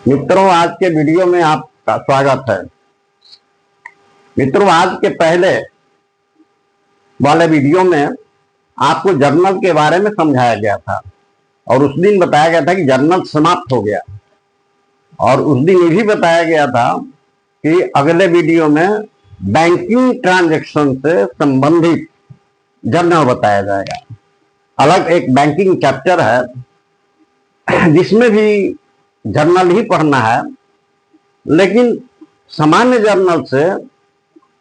मित्रों, आज के वीडियो में आपका स्वागत है। मित्रों, आज के पहले वाले वीडियो में आपको जर्नल के बारे में समझाया गया था और उस दिन बताया गया था कि जर्नल समाप्त हो गया, और उस दिन ये भी बताया गया था कि अगले वीडियो में बैंकिंग ट्रांजैक्शन से संबंधित जर्नल बताया जाएगा। अलग एक बैंकिंग चैप्टर है जिसमें भी जर्नल ही पढ़ना है, लेकिन सामान्य जर्नल से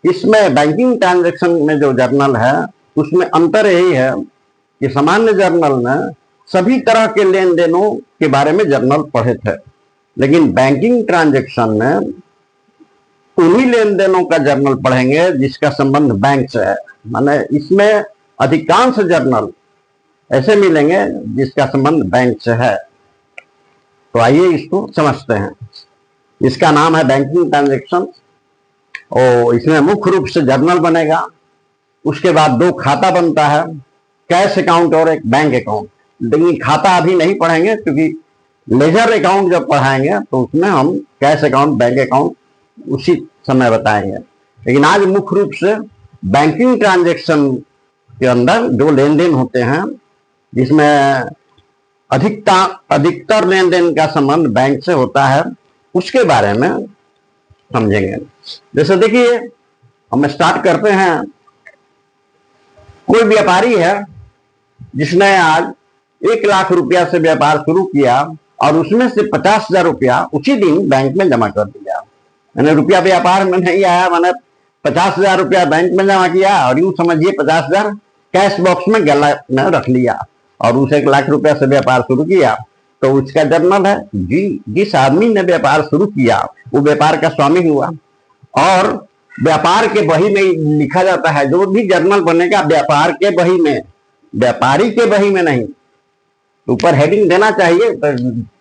इसमें बैंकिंग ट्रांजैक्शन में जो जर्नल है उसमें अंतर यही है कि सामान्य जर्नल में सभी तरह के लेन देनों के बारे में जर्नल पढ़े थे, लेकिन बैंकिंग ट्रांजैक्शन में उन्हीं लेन देनों का जर्नल पढ़ेंगे जिसका संबंध बैंक से है। माने इसमें अधिकांश जर्नल ऐसे मिलेंगे जिसका संबंध बैंक से है। तो आइए इसको समझते हैं। इसका नाम है बैंकिंग ट्रांजैक्शन और इसमें मुख्य रूप से जर्नल बनेगा। उसके बाद दो खाता बनता है, कैश अकाउंट और एक बैंक अकाउंट। लेकिन खाता अभी नहीं पढ़ेंगे क्योंकि लेजर अकाउंट जब पढ़ाएंगे तो उसमें हम कैश अकाउंट बैंक अकाउंट उसी समय बताएंगे। लेकिन आज मुख्य रूप से बैंकिंग ट्रांजैक्शन के अंदर जो लेन देन होते हैं जिसमें अधिकतर लेन देन का संबंध बैंक से होता है उसके बारे में समझेंगे। जैसे देखिए, हम स्टार्ट करते हैं। कोई व्यापारी है जिसने आज 1 लाख रुपया से व्यापार शुरू किया और उसमें से 50,000 रुपया उसी दिन बैंक में जमा कर दिया। मैंने रुपया व्यापार में नहीं आया, मैंने 50,000 रुपया बैंक में जमा किया और यूं समझिए 50,000 कैश बॉक्स में गला में रख लिया और उस 1 लाख रुपया से व्यापार शुरू किया। तो उसका जर्नल है जी, जिस आदमी ने व्यापार शुरू किया वो व्यापार का स्वामी हुआ और व्यापार के बही में लिखा जाता है। जो भी जर्नल बनेगा व्यापार के बही में, व्यापारी के बही में नहीं। ऊपर हेडिंग देना चाहिए,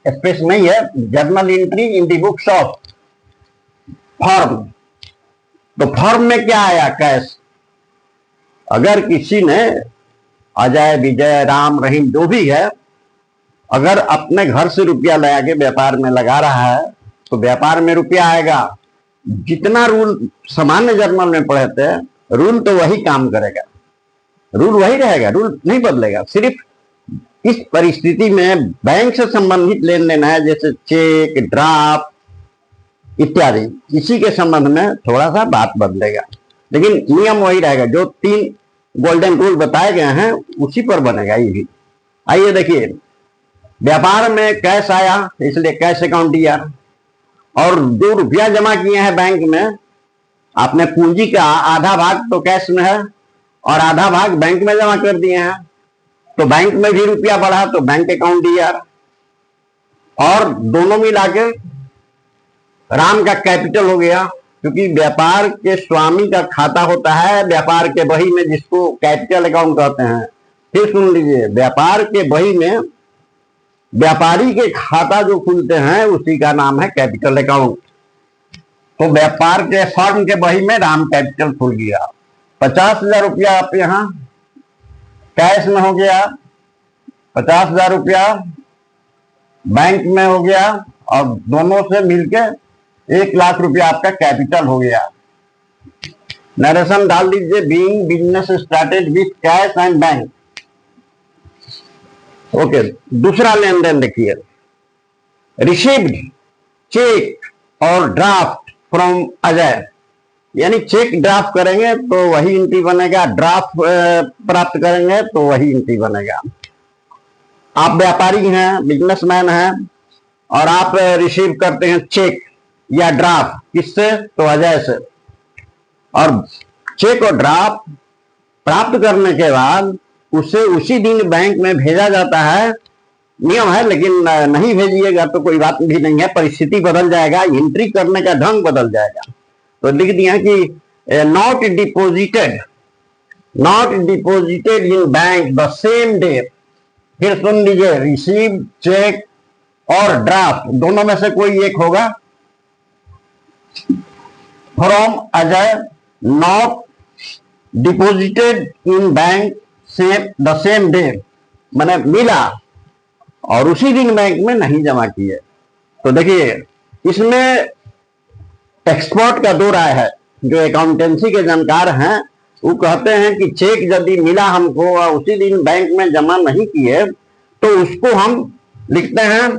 स्पेस नहीं है। Journal entry in the books of firm. तो फर्म में क्या आया? कैश। अगर किसी ने अजय, विजय, राम, रहीम जो भी है, अगर अपने घर से रुपया लगा के व्यापार में लगा रहा है तो व्यापार में रुपया आएगा। जितना रूल सामान्य जर्नल में पढ़े थे, रूल तो वही काम करेगा, रूल वही रहेगा, रूल नहीं बदलेगा। सिर्फ इस परिस्थिति में बैंक से संबंधित लेन देन है, जैसे चेक, ड्राफ्ट इत्यादि, इसी के संबंध में थोड़ा सा बात बदलेगा, लेकिन नियम वही रहेगा। जो 3 गोल्डन रूल बताए गए हैं उसी पर बनेगा ये भी। आइए देखिए, व्यापार में कैश आया इसलिए कैश अकाउंट दिया, और जो रुपया जमा किए हैं बैंक में, आपने पूंजी का आधा भाग तो कैश में है और आधा भाग बैंक में जमा कर दिए हैं, तो बैंक में भी रुपया बढ़ा तो बैंक अकाउंट दिया, और दोनों मिला के राम का कैपिटल हो गया। क्योंकि व्यापार के स्वामी का खाता होता है व्यापार के बही में, जिसको कैपिटल अकाउंट कहते हैं। फिर सुन लीजिए, व्यापार के बही में व्यापारी के खाता जो खुलते हैं उसी का नाम है कैपिटल अकाउंट। तो व्यापार के फर्म के बही में राम कैपिटल खुल गया। 50,000 रुपया आप यहाँ कैश में हो गया, 50,000 रुपया बैंक में हो गया, और दोनों से मिलके 1 लाख रुपया आपका कैपिटल हो गया। नरेशन डाल दीजिए, being business started with cash and bank. Okay, दूसरा लेन देन देखिए, रिसीव्ड चेक और ड्राफ्ट फ्रॉम अजय। यानी चेक ड्राफ्ट करेंगे तो वही एंट्री बनेगा, ड्राफ्ट प्राप्त करेंगे तो वही एंट्री बनेगा। आप व्यापारी हैं, बिजनेसमैन हैं, और आप रिसीव करते हैं चेक या ड्राफ्ट, किससे? तो अजय से। और चेक और ड्राफ्ट प्राप्त करने के बाद उसे उसी दिन बैंक में भेजा जाता है। नियम है, लेकिन नहीं भेजिएगा तो कोई बात भी नहीं है, परिस्थिति बदल जाएगा, एंट्री करने का ढंग बदल जाएगा। तो लिख दिया कि not deposited in bank the same day. फिर सुन लीजिए, रिसीव चेक और ड्राफ्ट दोनों में से कोई एक होगा। From Ajay, not deposited in bank the same day, मैंने मिला और उसी दिन बैंक में नहीं जमा किए। तो देखिए, इसमें एक्सपर्ट का दो राय है। जो अकाउंटेंसी के जानकार हैं वो कहते हैं कि चेक यदि मिला हमको और उसी दिन बैंक में जमा नहीं किए तो उसको हम लिखते हैं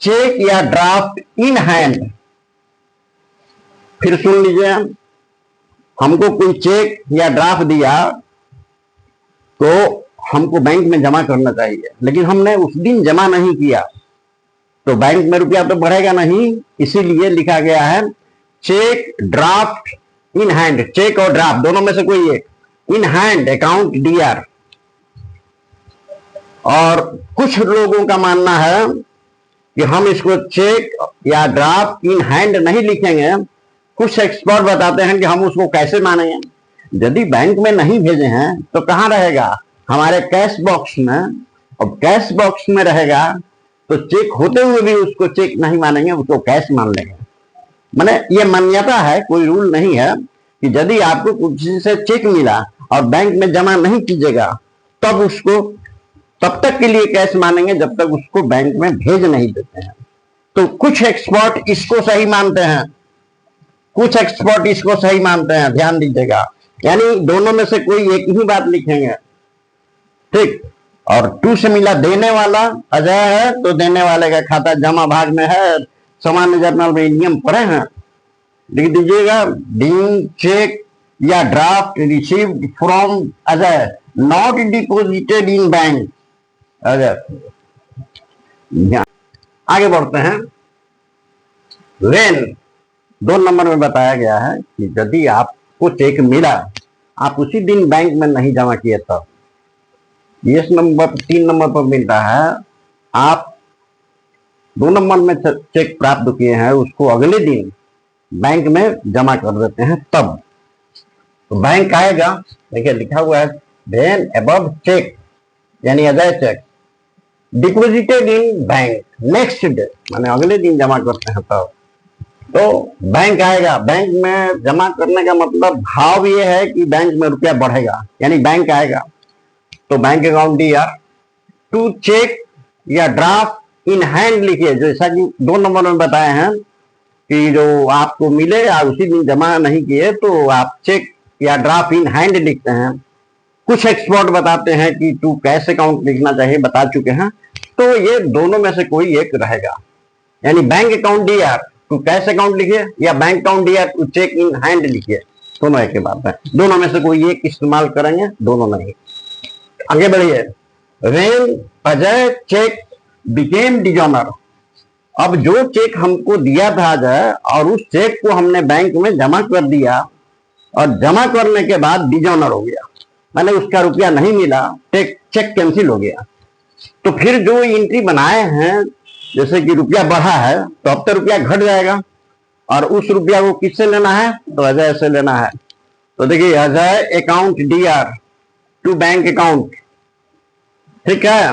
चेक या ड्राफ्ट इन हैंड। फिर सुन लीजिए, हमको कोई चेक या ड्राफ्ट दिया तो हमको बैंक में जमा करना चाहिए, लेकिन हमने उस दिन जमा नहीं किया तो बैंक में रुपया तो बढ़ेगा नहीं। इसीलिए लिखा गया है cheque draft in hand. Cheque और ड्राफ्ट दोनों में से कोई एक, इन हैंड अकाउंट डीआर। और कुछ लोगों का मानना है कि हम इसको चेक या ड्राफ्ट इन हैंड नहीं लिखेंगे। कुछ एक्सपर्ट बताते हैं कि हम उसको कैसे मानेंगे। यदि बैंक में नहीं भेजे हैं तो कहां रहेगा? हमारे कैश बॉक्स में। और कैश बॉक्स में रहेगा तो चेक होते हुए भी उसको चेक नहीं मानेंगे, उसको कैश मान लेंगे। माने ये मान्यता है, कोई रूल नहीं है कि यदि आपको किसी से चेक मिला और बैंक में जमा नहीं कीजिएगा तब उसको तब तक के लिए कैश मानेंगे जब तक उसको बैंक में भेज नहीं देते हैं। तो कुछ एक्सपर्ट इसको सही मानते हैं, कुछ एक्सपर्ट इसको सही मानते हैं, ध्यान दीजिएगा। यानी दोनों में से कोई एक ही बात लिखेंगे, ठीक। और टू से मिला देने वाला अजय है तो देने वाले का खाता जमा भाग में है। सामान्य जर्नल में नियम पढ़े हैं, लिख दीजिएगा बीइंग चेक या draft received from Ajay not deposited in bank Ajay. आगे बढ़ते हैं। वेन 2 नंबर में बताया गया है कि यदि आपको चेक मिला आप उसी दिन बैंक में नहीं जमा किए तब। ये 3 नंबर पर मिलता है आप 2 नंबर में चेक प्राप्त किए हैं उसको अगले दिन बैंक में जमा कर देते हैं तब। तो बैंक आएगा, देखिए लिखा हुआ है वेन अबव चेक यानी Ajay check deposited in bank next day, माने अगले दिन जमा करते हैं तब। तो बैंक आएगा। बैंक में जमा करने का मतलब भाव ये है कि बैंक में रुपया बढ़ेगा, यानी बैंक आएगा। तो bank account DR to cheque या ड्राफ्ट इन हैंड लिखिए, जैसा कि 2 नंबर में बताए हैं कि जो आपको मिले या उसी दिन जमा नहीं किए तो आप चेक या ड्राफ्ट इन हैंड लिखते हैं। कुछ एक्सपर्ट बताते हैं कि टू कैश अकाउंट लिखना चाहिए, बता चुके हैं। तो ये दोनों में से कोई एक रहेगा, यानी bank account DR to cash account लिखिए या bank account DR to cheque in hand लिखिए, दोनों एक ही बात है। दोनों में से कोई एक इस्तेमाल करेंगे, दोनों नहीं। आगे बढ़िए। When Ajay cheque became dishonour. अब जो चेक हमको दिया था अजय और उस चेक को हमने बैंक में जमा कर दिया और जमा करने के बाद डिजॉनर हो गया, माने उसका रुपया नहीं मिला, चेक कैंसिल हो गया। तो फिर जो एंट्री बनाए हैं जैसे कि रुपया बढ़ा है तो अब तो रुपया घट जाएगा और उस रुपया को किससे लेना है? तो अजय से लेना है। तो देखिए Ajay account DR to bank account, ठीक है।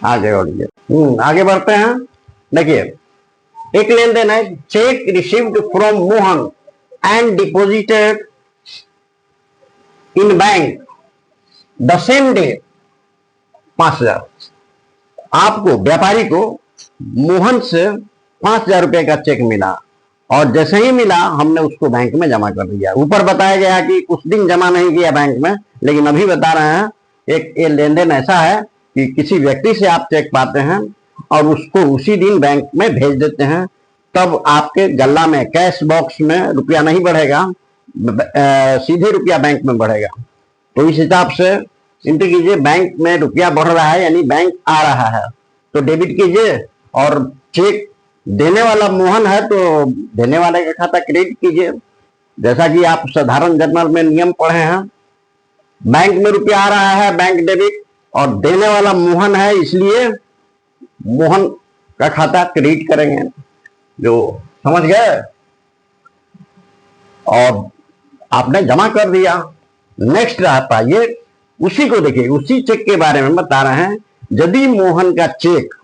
आगे बढ़िए, आगे बढ़ते हैं। देखिए एक लेन देन है cheque received from Mohan and deposited in bank the same day 5,000। आपको व्यापारी को मोहन से 5,000 रुपए का चेक मिला और जैसे ही मिला हमने उसको बैंक में जमा कर दिया। ऊपर बताया गया कि उस दिन जमा नहीं किया बैंक में, लेकिन अभी बता रहे हैं एक ये लेन देन ऐसा है कि किसी व्यक्ति से आप चेक पाते हैं और उसको उसी दिन बैंक में भेज देते हैं, तब आपके गल्ला में कैश बॉक्स में रुपया नहीं बढ़ेगा, सीधे रुपया बैंक में बढ़ेगा। तो इस हिसाब से एंट्री कीजिए बैंक में रुपया बढ़ रहा है यानी बैंक आ रहा है तो डेबिट कीजिए, और चेक देने वाला मोहन है तो देने वाले का खाता क्रेडिट कीजिए। जैसा कि आप साधारण जर्नल में नियम पढ़े हैं, बैंक में रुपया आ रहा है बैंक डेबिट और देने वाला मोहन है इसलिए मोहन का खाता क्रेडिट करेंगे। जो समझ गए? और आपने जमा कर दिया। नेक्स्ट आता ये उसी को देखिए, उसी चेक के बारे में बता रहे हैं। यदि मोहन का चेक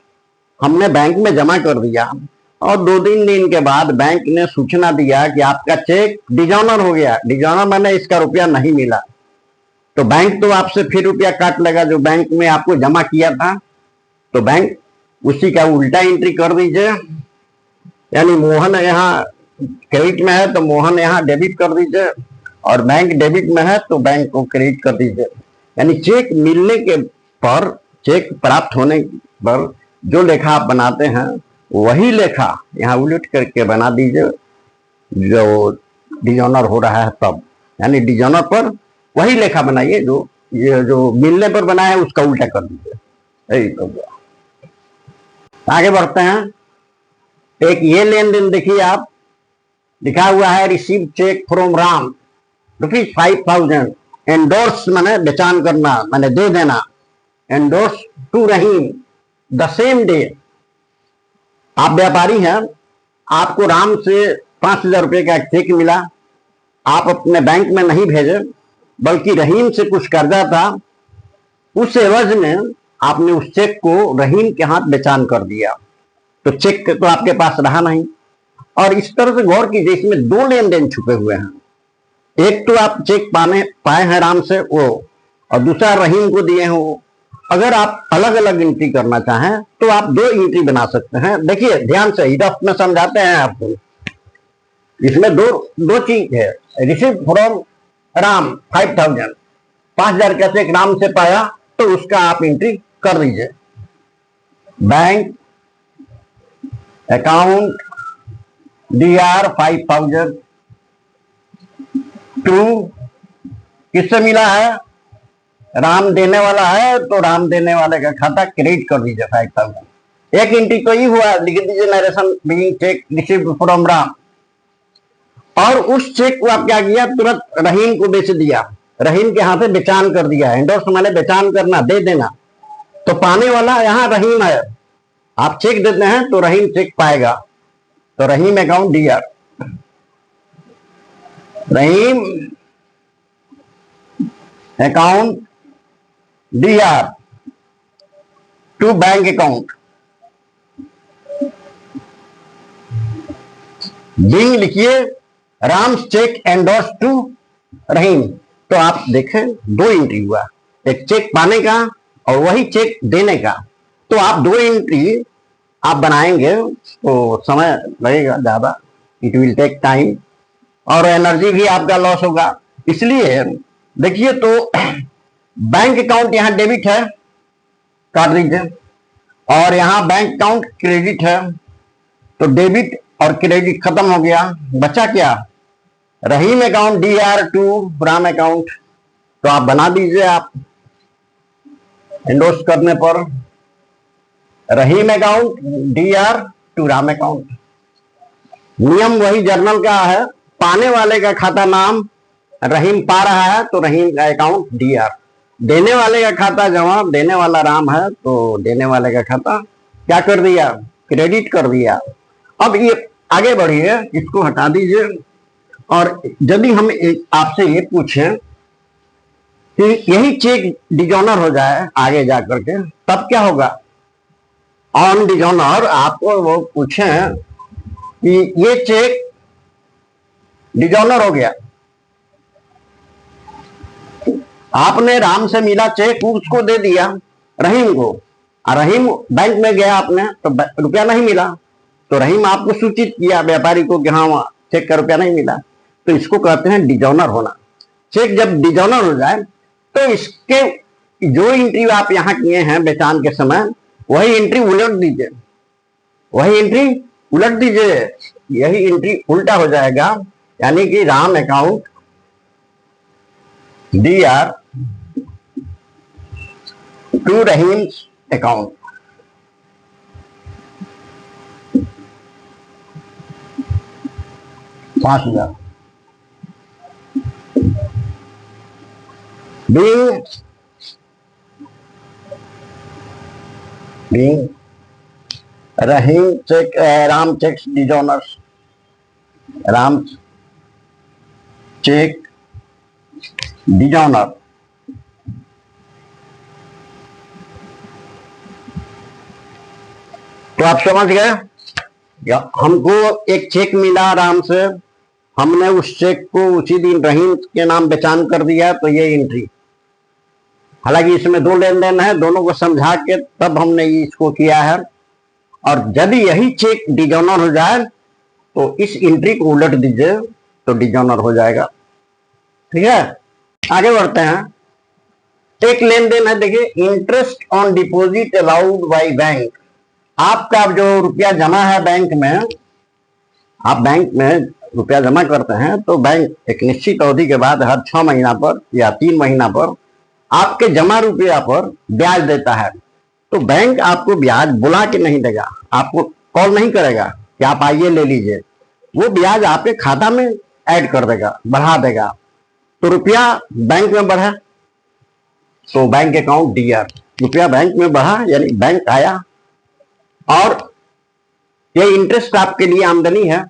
हमने बैंक में जमा कर दिया और 2-3 दिन के बाद बैंक ने सूचना दिया कि आपका चेक डिजॉनर हो गया, डिजॉनर माने इसका रुपया नहीं मिला, तो बैंक तो आपसे फिर रुपया काट लेगा जो बैंक में आपको जमा किया था। तो बैंक उसी का उल्टा एंट्री कर दीजिए। यानी मोहन यहाँ क्रेडिट में है तो मोहन यहाँ डेबिट कर दीजिए, और बैंक डेबिट में है तो बैंक को क्रेडिट कर दीजिए। यानी चेक मिलने के पर, चेक प्राप्त होने पर जो लेखा आप बनाते हैं वही लेखा यहाँ उलट करके बना दीजिए जो डिजॉनर हो रहा है तब। यानी डिजॉनर पर वही लेखा बनाइए जो ये जो मिलने पर बना है उसका उल्टा कर दीजिए। यही तो आगे बढ़ते हैं। एक ये लेन देन देखिए आप, लिखा हुआ है receive cheque from Ram ₹5000 endorse मैंने बेचान करना, मैंने दे देना। Endorse to Rahim the same day. आप व्यापारी हैं, आपको राम से 5000 रुपये का चेक मिला, आप अपने बैंक में नहीं भेजे बल्कि रहीम से कुछ कर्जा था, उस एवज में आपने उस चेक को रहीम के हाथ बेचान कर दिया, तो चेक तो आपके पास रहा नहीं। और इस तरह से गौर कीजिए, इसमें दो लेन देन छुपे हुए हैं। एक तो आप चेक पाए हैं राम से वो, और दूसरा रहीम को दिए हैं वो। अगर आप अलग अलग एंट्री करना चाहें तो आप दो एंट्री बना सकते हैं। देखिए ध्यान से, रफ में समझाते हैं आपको। इसमें दो चीज है। रिसीव फ्रॉम राम 5000, 5000 का चेक राम से पाया तो उसका आप एंट्री कर दीजिए। बैंक अकाउंट DR 5000 टू किससे मिला है? राम देने वाला है तो राम देने वाले का खाता क्रेडिट कर दीजिए 5000। एक एंट्री तो ही हुआ, लिख दीजिए narration being check received from Ram. और उस चेक को आप क्या किया, तुरंत रहीम को बेच दिया, रहीम के हाथे बेचान कर दिया। एंडोर्स मैंने बेचान करना, दे देना। तो पाने वाला यहाँ रहीम है, आप चेक देते हैं तो रहीम चेक पाएगा। तो Rahim account DR, Rahim account DR to bank account. Being लिखिए Ram cheque endorse to Rahim. तो आप देखें दो एंट्री हुआ, एक चेक पाने का और वही चेक देने का। तो आप दो एंट्री आप बनाएंगे तो समय लगेगा ज्यादा, इट विल टेक टाइम, और एनर्जी भी आपका लॉस होगा। इसलिए देखिए, तो बैंक अकाउंट यहाँ डेबिट है, काट दीजिए, और यहाँ बैंक अकाउंट क्रेडिट है, तो डेबिट और क्रेडिट खत्म हो गया। बचा क्या? Rahim account DR to Ram account. तो आप बना दीजिए, आप एंडोर्स करने पर Rahim account DR to Ram account. नियम वही जर्नल का है, पाने वाले का खाता नाम रहीम पा रहा है तो रहीम का अकाउंट DR, देने वाले का खाता जमा, देने वाला राम है तो देने वाले का खाता क्या कर दिया, क्रेडिट कर दिया। अब ये आगे बढ़िए, इसको हटा दीजिए। और यदि हम आपसे ये पूछें कि यही चेक डिजॉनर हो जाए आगे जाकर के, तब क्या होगा? ऑन डिजॉनर आपको वो पूछें कि ये चेक डिजॉनर हो गया, आपने राम से मिला चेक उसको दे दिया रहीम को, और रहीम बैंक में गया आपने तो रुपया नहीं मिला, तो रहीम आपको सूचित किया व्यापारी को कि हाँ चेक का रुपया नहीं मिला। तो इसको कहते हैं डिजॉनर होना। चेक जब डिजॉनर हो जाए तो इसके जो एंट्री आप यहाँ किए हैं बेचान के समय, वही एंट्री उलट दीजिए, वही एंट्री उलट दीजिए, यही एंट्री उल्टा हो जाएगा। यानी कि Ram account DR to Rahim account. $5000 being Rahim cheque Ram cheques dishonours, Ram cheque dishonour. तो आप समझ गए, हमको एक चेक मिला राम से, हमने उस चेक को उसी दिन रहीम के नाम बेचान कर दिया, तो ये एंट्री। हालांकि इसमें दो लेन देन है, दोनों को समझा के तब हमने इसको किया है। और यदि यही चेक डिजोनर हो जाए तो इस एंट्री को उलट दीजिए तो डिजोनर हो जाएगा। ठीक है, आगे बढ़ते हैं। एक लेन देन है, देखिए, interest on deposit allowed by bank. आपका जो रुपया जमा है बैंक में, आप बैंक में रुपया जमा करते हैं तो बैंक एक निश्चित अवधि के बाद हर 6 महीना पर या 3 महीना पर आपके जमा रुपया पर ब्याज देता है। तो बैंक आपको ब्याज बुला के नहीं देगा, आपको कॉल नहीं करेगा कि आप आइए ले लीजिए, वो ब्याज आपके खाता में ऐड कर देगा, बढ़ा देगा। तो रुपया बैंक में बढ़ा तो बैंक अकाउंट डीआर, रुपया बैंक में बढ़ा यानी बैंक आया, और ये इंटरेस्ट आपके लिए आमदनी है,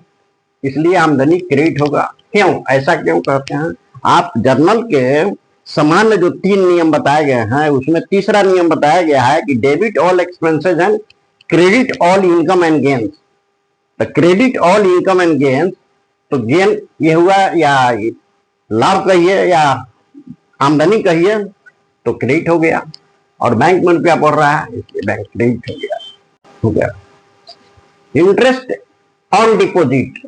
इसलिए आमदनी क्रेडिट होगा। क्यों ऐसा क्यों कहते हैं? आप जर्नल के सामान्य जो 3 नियम बताए गए हैं उसमें तीसरा नियम बताया गया है कि debit all expenses and credit all income and gains. तो credit all income and gains, तो गेन ये हुआ या लाभ कहिए या आमदनी कहिए, तो क्रेडिट हो गया, और बैंक में रुपया पड़ रहा है इसलिए बैंक क्रेडिट हो गया। Interest on deposit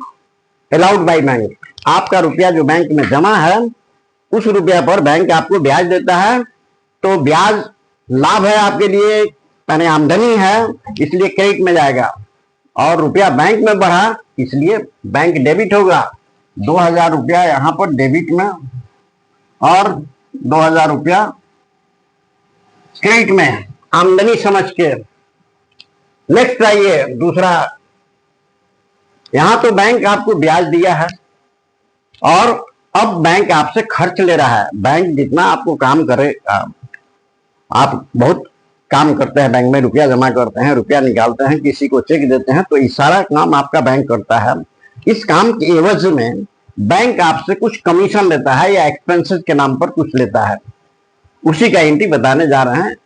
allowed by bank, आपका रुपया जो बैंक में जमा है उस रुपया पर बैंक आपको ब्याज देता है, तो ब्याज लाभ है आपके लिए, यानी आमदनी है, इसलिए क्रेडिट में जाएगा। और रुपया बैंक में बढ़ा इसलिए बैंक डेबिट होगा। 2000 रुपया यहां पर डेबिट में और 2000 रुपया क्रेडिट में, आमदनी समझ के। नेक्स्ट आइए दूसरा, यहां तो बैंक आपको ब्याज दिया है और अब बैंक आपसे खर्च ले रहा है। बैंक जितना आपको काम करे, आप बहुत काम करते हैं बैंक में, रुपया जमा करते हैं, रुपया निकालते हैं, किसी को चेक देते हैं, तो ये सारा काम आपका बैंक करता है। इस काम के एवज में बैंक आपसे कुछ कमीशन लेता है या एक्सपेंसेस के नाम पर कुछ लेता है, उसी का एंट्री बताने जा रहे हैं।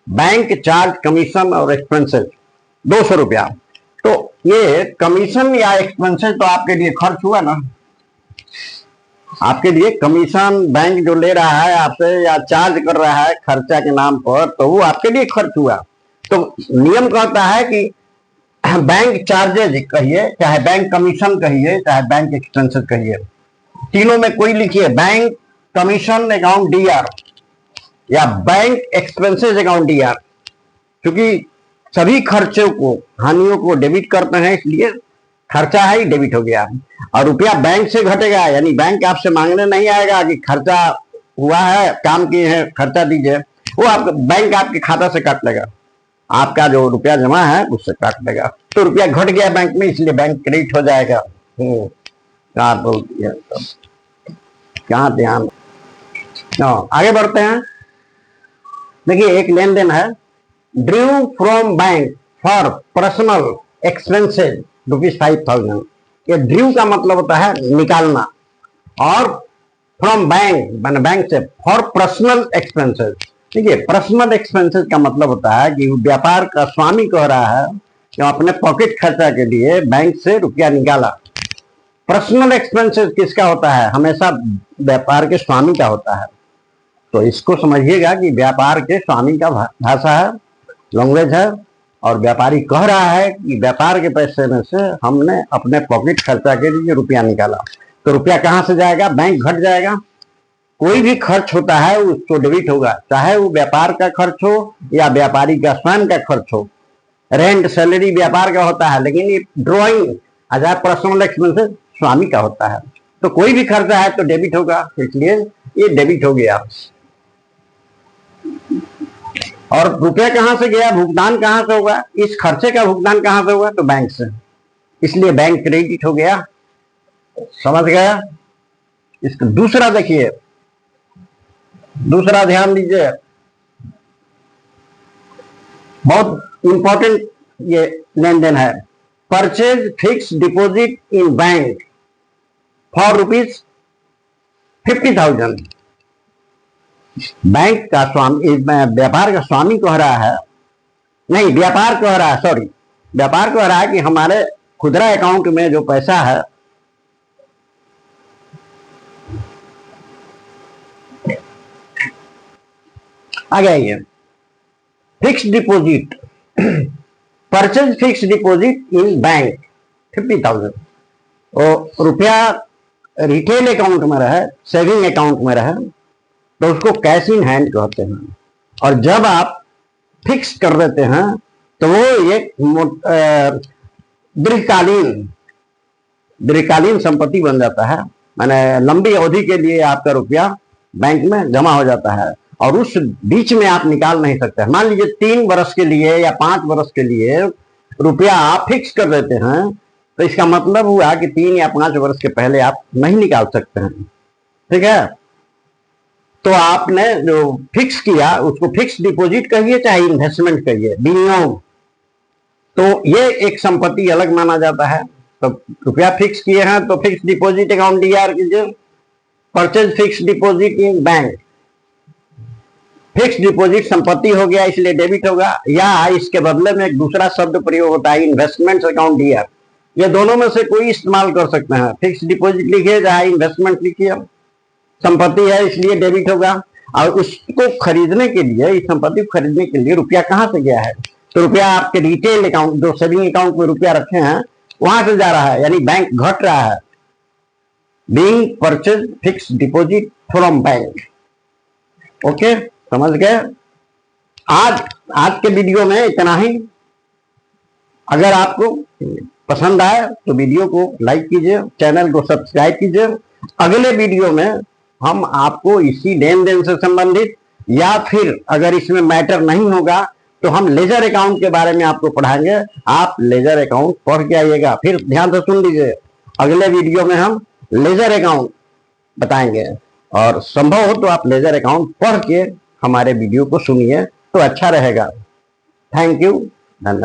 बैंक चार्ज कमीशन और एक्सपेंसेस 200 रुपया। तो ये कमीशन या एक्सपेंसेस तो आपके लिए खर्च हुआ ना, आपके लिए कमीशन बैंक जो ले रहा है आपसे या चार्ज कर रहा है खर्चा के नाम पर, तो वो आपके लिए खर्च हुआ। तो नियम कहता है कि बैंक चार्जेज कहिए, चाहे बैंक कमीशन कहिए, चाहे बैंक एक्सपेंसेस कहिए, तीनों में कोई लिखिए बैंक कमीशन अकाउंट डीआर या बैंक एक्सपेंसेस अकाउंट डीआर, क्योंकि सभी खर्चों को, हानियों को डेबिट करते हैं, इसलिए खर्चा है ही डेबिट हो गया। और रुपया बैंक से घटेगा, यानी बैंक आपसे मांगने नहीं आएगा कि खर्चा हुआ है, काम किए हैं, खर्चा दीजिए, वो आप बैंक आपके खाता से काट लेगा, आपका जो रुपया जमा है उससे काट लेगा। तो रुपया घट गया बैंक में, इसलिए बैंक क्रेडिट हो जाएगा। क्या बोल दिया, क्या ध्यान। आगे बढ़ते हैं। देखिए, एक लेन देन है, Drew from bank for personal expenses ₹5000। ये ड्रू का मतलब होता है निकालना, और फ्रॉम बैंक मैंने बैंक से, फॉर पर्सनल एक्सपेंसेज। देखिए, पर्सनल एक्सपेंसेज का मतलब होता है कि व्यापार का स्वामी कह रहा है कि अपने पॉकेट खर्चा के लिए बैंक से रुपया निकाला। पर्सनल एक्सपेंसेस किसका होता है? हमेशा व्यापार के स्वामी का होता है। तो इसको समझिएगा कि व्यापार के स्वामी का भाषा है, लैंग्वेज है, और व्यापारी कह रहा है कि व्यापार के पैसे में से हमने अपने पॉकेट खर्चा के लिए रुपया निकाला। तो रुपया कहाँ से जाएगा? बैंक घट जाएगा। कोई भी खर्च होता है उसको डेबिट होगा, चाहे वो व्यापार का खर्च हो या व्यापारी का स्वयं का खर्च हो। रेंट, सैलरी व्यापार का होता है, लेकिन ये ड्रॉइंग आजाद पर्सनल एक्सपेंसेस स्वामी का होता है। तो कोई भी खर्चा है तो डेबिट होगा, इसलिए ये डेबिट हो गया। और रुपया कहां से गया? भुगतान कहां से होगा? इस खर्चे का भुगतान कहां से होगा? तो बैंक से, इसलिए बैंक क्रेडिट हो गया। समझ गया? इसका दूसरा देखिए, दूसरा ध्यान दीजिए, बहुत इंपॉर्टेंट ये लेन देन है। Purchase fix deposit in bank for ₹50,000। Bank का स्वामी, व्यापार का स्वामी कह रहा है, नहीं व्यापार कह रहा है, सॉरी, व्यापार कह रहा है कि हमारे खुदरा अकाउंट में जो पैसा है आ गया, ये fix deposit purchase fix deposit in bank 50,000, और रुपया रिटेल अकाउंट में रहे, सेविंग अकाउंट में रहे, तो उसको कैश इन हैंड कहते हैं। और जब आप फिक्स कर देते हैं तो वो एक दीर्घकालीन संपत्ति बन जाता है, माने लंबी अवधि के लिए आपका रुपया बैंक में जमा हो जाता है और उस बीच में आप निकाल नहीं सकते। मान लीजिए 3 वर्ष के लिए या 5 वर्ष के लिए रुपया आप फिक्स कर देते हैं, तो इसका मतलब हुआ कि 3 या 5 वर्ष के पहले आप नहीं निकाल सकते हैं, ठीक है। तो आपने जो फिक्स किया उसको फिक्स डिपॉजिट कहिए चाहे इन्वेस्टमेंट कहिए, विनियोग, तो ये एक संपत्ति अलग माना जाता है। तो रुपया फिक्स किए हैं तो फिक्स डिपॉजिट अकाउंट डीआर कीजिए, purchase fix deposit in bank, fix deposit संपत्ति हो गया इसलिए डेबिट होगा, या इसके बदले में एक दूसरा शब्द प्रयोग होता है इन्वेस्टमेंट अकाउंट डीआर। ये दोनों में से कोई इस्तेमाल कर सकते हैं, फिक्स डिपॉजिट लिखिए चाहे इन्वेस्टमेंट लिखिए, संपत्ति है इसलिए डेबिट होगा। और उसको खरीदने के लिए, इस संपत्ति को खरीदने के लिए रुपया कहां से गया है, तो रुपया आपके रिटेल अकाउंट, जो सेविंग अकाउंट में रुपया रखे हैं वहां से जा रहा है, यानी बैंक घट रहा है। Being purchase fix deposit from bank. Okay, समझ गए। आज के वीडियो में इतना ही। अगर आपको पसंद आए तो वीडियो को लाइक कीजिए, चैनल को सब्सक्राइब कीजिए। अगले वीडियो में हम आपको इसी लेन देन से संबंधित, या फिर अगर इसमें मैटर नहीं होगा तो हम लेजर अकाउंट के बारे में आपको पढ़ाएंगे। आप लेजर अकाउंट पढ़ के आइएगा। फिर ध्यान से सुन लीजिए, अगले वीडियो में हम लेजर अकाउंट बताएंगे, और संभव हो तो आप लेजर अकाउंट पढ़ के हमारे वीडियो को सुनिए तो अच्छा रहेगा। थैंक यू, धन्यवाद।